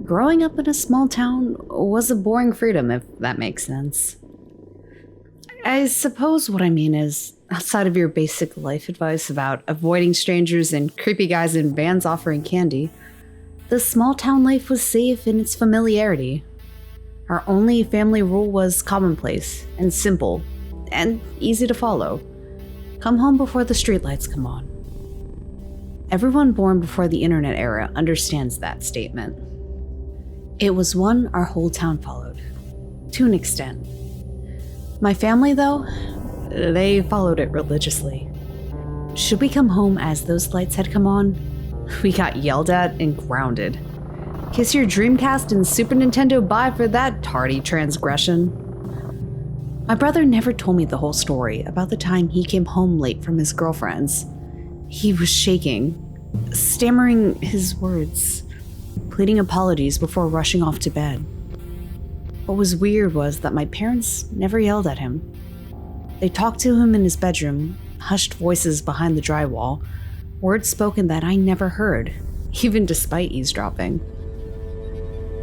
growing up in a small town was a boring freedom, if that makes sense. I suppose what I mean is, outside of your basic life advice about avoiding strangers and creepy guys in vans offering candy, the small town life was safe in its familiarity. Our only family rule was commonplace and simple and easy to follow. Come home before the streetlights come on. Everyone born before the internet era understands that statement. It was one our whole town followed, to an extent. My family, though, they followed it religiously. Should we come home as those lights had come on, we got yelled at and grounded. Kiss your Dreamcast and Super Nintendo bye for that tardy transgression. My brother never told me the whole story about the time he came home late from his girlfriend's. He was shaking, stammering his words, pleading apologies before rushing off to bed. What was weird was that my parents never yelled at him. They talked to him in his bedroom, hushed voices behind the drywall, words spoken that I never heard, even despite eavesdropping.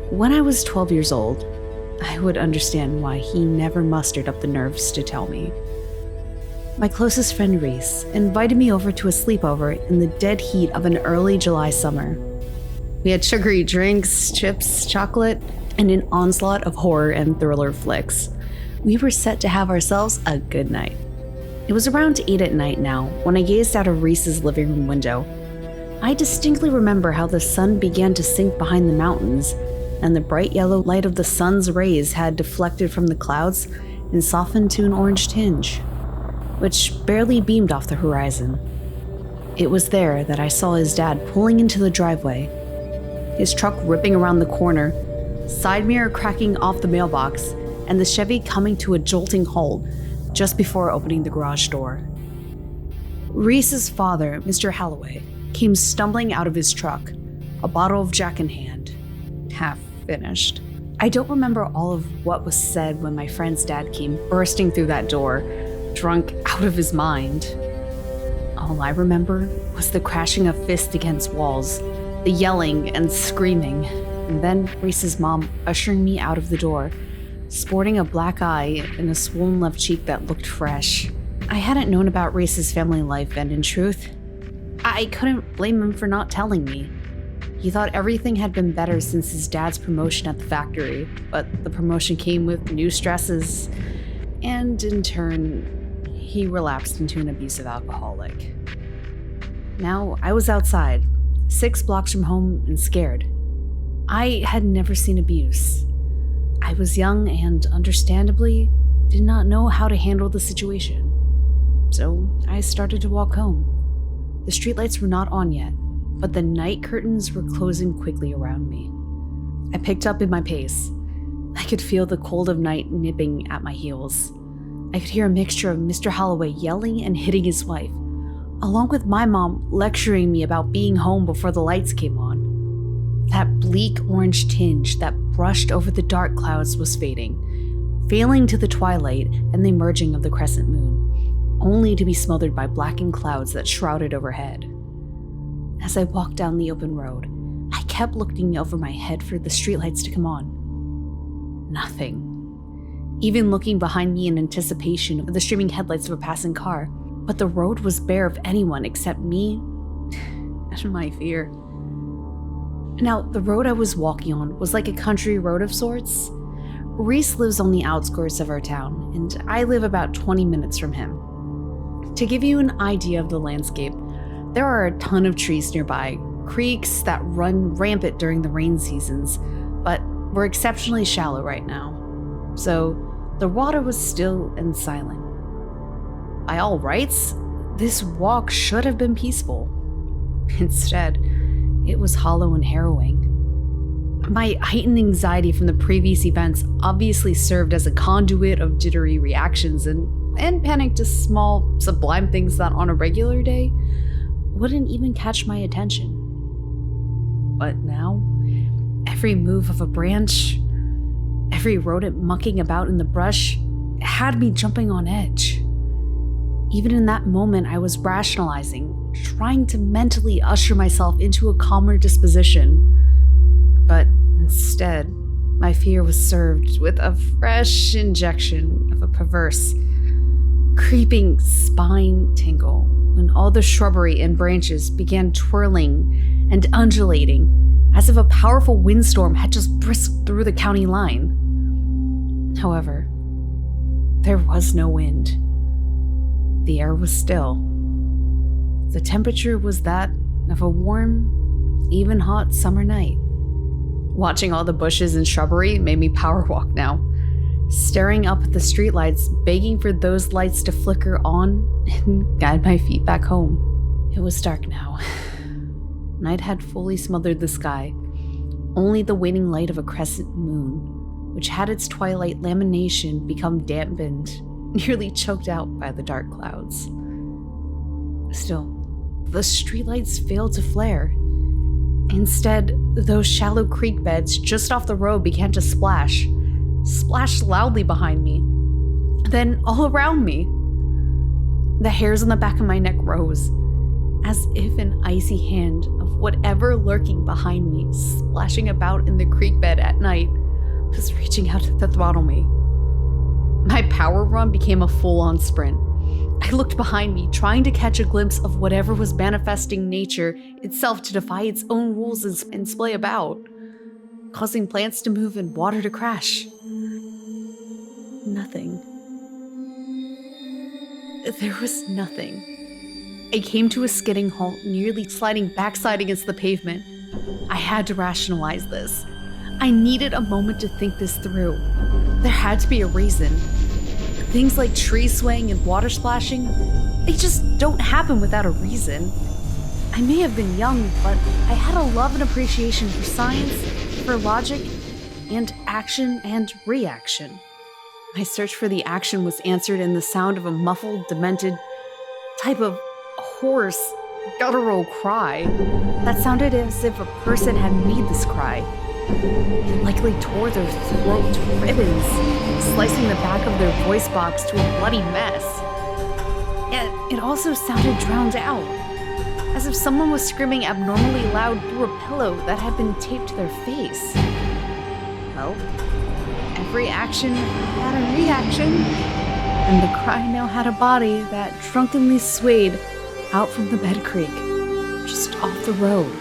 When I was 12 years old, I would understand why he never mustered up the nerves to tell me. My closest friend Reese invited me over to a sleepover in the dead heat of an early July summer. We had sugary drinks, chips, chocolate, and an onslaught of horror and thriller flicks. We were set to have ourselves a good night. It was around 8 at night now when I gazed out of Reese's living room window. I distinctly remember how the sun began to sink behind the mountains, and the bright yellow light of the sun's rays had deflected from the clouds and softened to an orange tinge, which barely beamed off the horizon. It was there that I saw his dad pulling into the driveway, his truck ripping around the corner, side mirror cracking off the mailbox, and the Chevy coming to a jolting halt just before opening the garage door. Reese's father, Mr. Holloway, came stumbling out of his truck, a bottle of Jack in hand, half finished. I don't remember all of what was said when my friend's dad came bursting through that door, drunk out of his mind. All I remember was the crashing of fists against walls, the yelling and screaming, and then Reese's mom ushering me out of the door, sporting a black eye and a swollen left cheek that looked fresh. I hadn't known about Reese's family life, and in truth, I couldn't blame him for not telling me. He thought everything had been better since his dad's promotion at the factory, but the promotion came with new stresses, and in turn, he relapsed into an abusive alcoholic. Now, I was outside, 6 blocks from home and scared. I had never seen abuse. I was young and, understandably, did not know how to handle the situation. So I started to walk home. The streetlights were not on yet, but the night curtains were closing quickly around me. I picked up in my pace. I could feel the cold of night nipping at my heels. I could hear a mixture of Mr. Holloway yelling and hitting his wife, along with my mom lecturing me about being home before the lights came on. That bleak orange tinge that brushed over the dark clouds was fading, failing to the twilight and the emerging of the crescent moon, only to be smothered by blackened clouds that shrouded overhead. As I walked down the open road, I kept looking over my head for the streetlights to come on. Nothing. Even looking behind me in anticipation of the streaming headlights of a passing car, but the road was bare of anyone except me and my fear. Now, the road I was walking on was like a country road of sorts. Reese lives on the outskirts of our town, and I live about 20 minutes from him. To give you an idea of the landscape, there are a ton of trees nearby, creeks that run rampant during the rain seasons, but were exceptionally shallow right now. So, the water was still and silent. By all rights, this walk should have been peaceful. Instead, it was hollow and harrowing. My heightened anxiety from the previous events obviously served as a conduit of jittery reactions and panic to small, sublime things that on a regular day wouldn't even catch my attention. But now, every move of a branch, every rodent mucking about in the brush had me jumping on edge. Even in that moment, I was rationalizing, trying to mentally usher myself into a calmer disposition. But Instead, my fear was served with a fresh injection of a perverse, creeping spine tingle when all the shrubbery and branches began twirling and undulating as if a powerful windstorm had just brisked through the county line. However, there was no wind. The air was still. The temperature was that of a warm, even hot summer night. Watching all the bushes and shrubbery made me power walk now, staring up at the streetlights, begging for those lights to flicker on and guide my feet back home. It was dark now. Night had fully smothered the sky. Only the waning light of a crescent moon, which had its twilight lamination become dampened, nearly choked out by the dark clouds. Still, the streetlights failed to flare. Instead, those shallow creek beds just off the road began to splash loudly behind me, then all around me. The hairs on the back of my neck rose, as if an icy hand of whatever lurking behind me, splashing about in the creek bed at night, was reaching out to throttle me. My power run became a full-on sprint. I looked behind me, trying to catch a glimpse of whatever was manifesting nature itself to defy its own rules and splay about, causing plants to move and water to crash. Nothing. There was nothing. I came to a skidding halt, nearly sliding backside against the pavement. I had to rationalize this. I needed a moment to think this through. There had to be a reason. Things like trees swaying and water splashing, they just don't happen without a reason. I may have been young, but I had a love and appreciation for science, for logic, and action and reaction. My search for the action was answered in the sound of a muffled, demented type of hoarse, guttural cry that sounded as if a person had made this cry. It likely tore their throat to ribbons, slicing the back of their voice box to a bloody mess. Yet it also sounded drowned out, as if someone was screaming abnormally loud through a pillow that had been taped to their face. Well, every action had a reaction, and the cry now had a body that drunkenly swayed out from the bed creek, just off the road,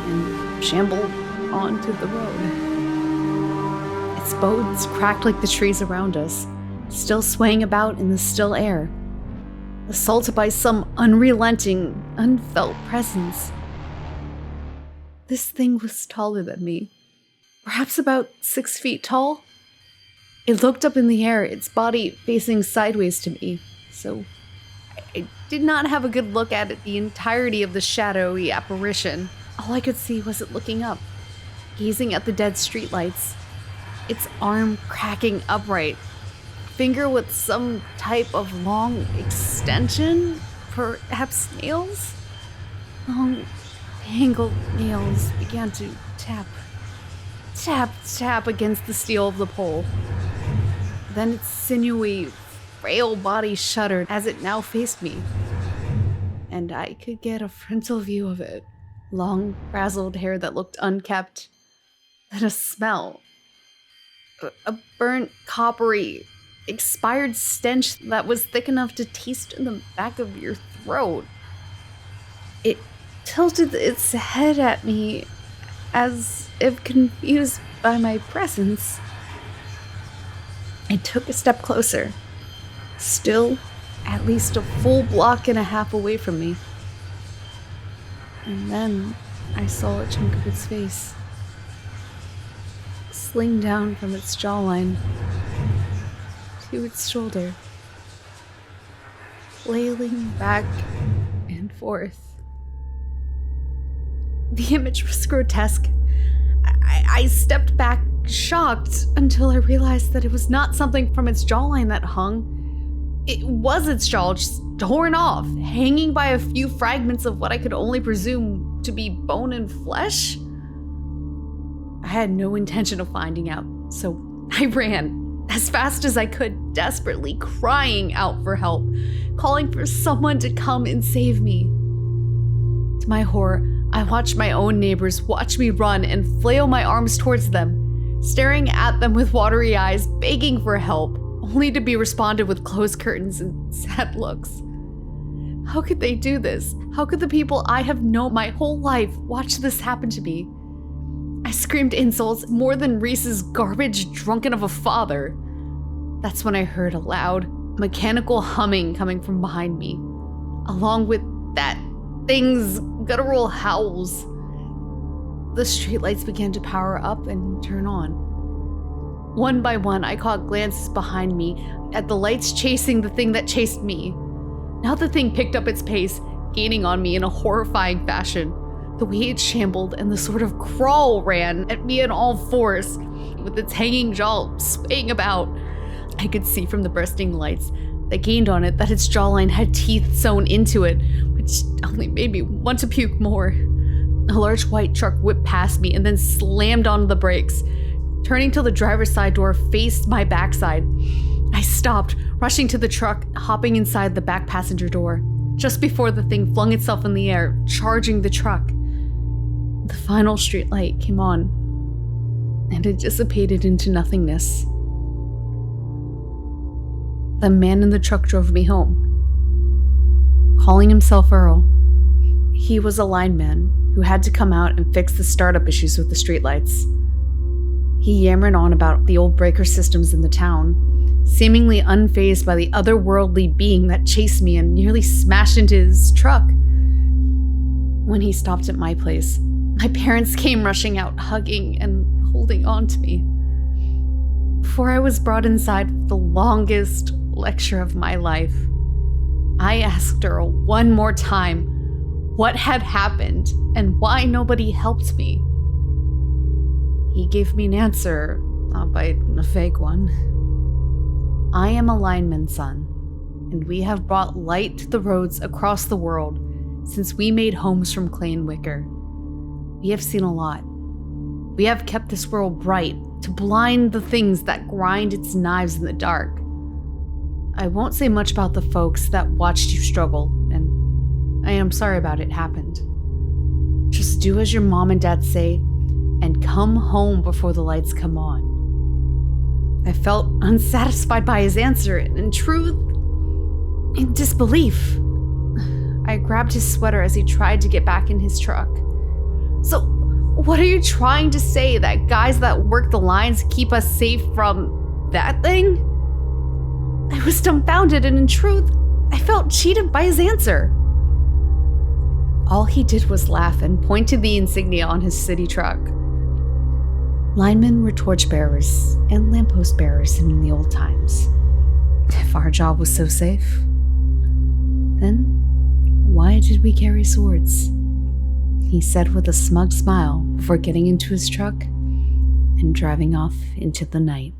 and shambled onto the road. Its bones cracked like the trees around us, still swaying about in the still air, assaulted by some unrelenting, unfelt presence. This thing was taller than me, perhaps about 6 feet tall. It looked up in the air, its body facing sideways to me, so I did not have a good look at it the entirety of the shadowy apparition. All I could see was it looking up, gazing at the dead streetlights, its arm cracking upright, finger with some type of long extension, perhaps nails? Long, tangled nails began to tap against the steel of the pole. Then its sinewy, frail body shuddered as it now faced me, and I could get a frontal view of it. Long, frazzled hair that looked unkempt. Then a smell. A burnt, coppery, expired stench that was thick enough to taste in the back of your throat. It tilted its head at me as if confused by my presence. I took a step closer, still at least a full block and a half away from me. And then I saw a chunk of its face, sling down from its jawline to its shoulder, flailing back and forth. The image was grotesque. I stepped back, shocked, until I realized that it was not something from its jawline that hung. It was its jaw, just torn off, hanging by a few fragments of what I could only presume to be bone and flesh. I had no intention of finding out, so I ran as fast as I could, desperately crying out for help, calling for someone to come and save me. To my horror, I watched my own neighbors watch me run and flail my arms towards them. staring at them with watery eyes, begging for help, only to be responded with closed curtains and sad looks. How could they do this? How could the people I have known my whole life watch this happen to me? I screamed insults more than Reese's garbage drunken of a father. That's when I heard a loud, mechanical humming coming from behind me, along with that thing's guttural howls. The streetlights began to power up and turn on. One by one, I caught glances behind me at the lights chasing the thing that chased me. Now the thing picked up its pace, gaining on me in a horrifying fashion. The way it shambled and the sort of crawl ran at me in all fours, with its hanging jaw swaying about. I could see from the bursting lights that gained on it that its jawline had teeth sewn into it, which only made me want to puke more. A large white truck whipped past me and then slammed onto the brakes. Turning till the driver's side door faced my backside, I stopped, rushing to the truck, hopping inside the back passenger door, just before the thing flung itself in the air, charging the truck. The final streetlight came on, and it dissipated into nothingness. The man in the truck drove me home, calling himself Earl. He was a lineman who had to come out and fix the startup issues with the streetlights. He yammered on about the old breaker systems in the town, seemingly unfazed by the otherworldly being that chased me and nearly smashed into his truck. When he stopped at my place, my parents came rushing out, hugging and holding on to me. Before I was brought inside for the longest lecture of my life, I asked Earl one more time what had happened and why nobody helped me. He gave me an answer, albeit a vague one. I am a lineman's son, and we have brought light to the roads across the world since we made homes from clay and wicker. We have seen a lot. We have kept this world bright to blind the things that grind its knives in the dark. I won't say much about the folks that watched you struggle, and I am sorry about it happened. Just do as your mom and dad say, and come home before the lights come on. I felt unsatisfied by his answer, and in truth, in disbelief. I grabbed his sweater as he tried to get back in his truck. So, what are you trying to say, that guys that work the lines keep us safe from that thing? I was dumbfounded, and in truth, I felt cheated by his answer. All he did was laugh and point to the insignia on his city truck. Linemen were torchbearers and lamppost bearers in the old times. If our job was so safe, then why did we carry swords? He said with a smug smile before getting into his truck and driving off into the night.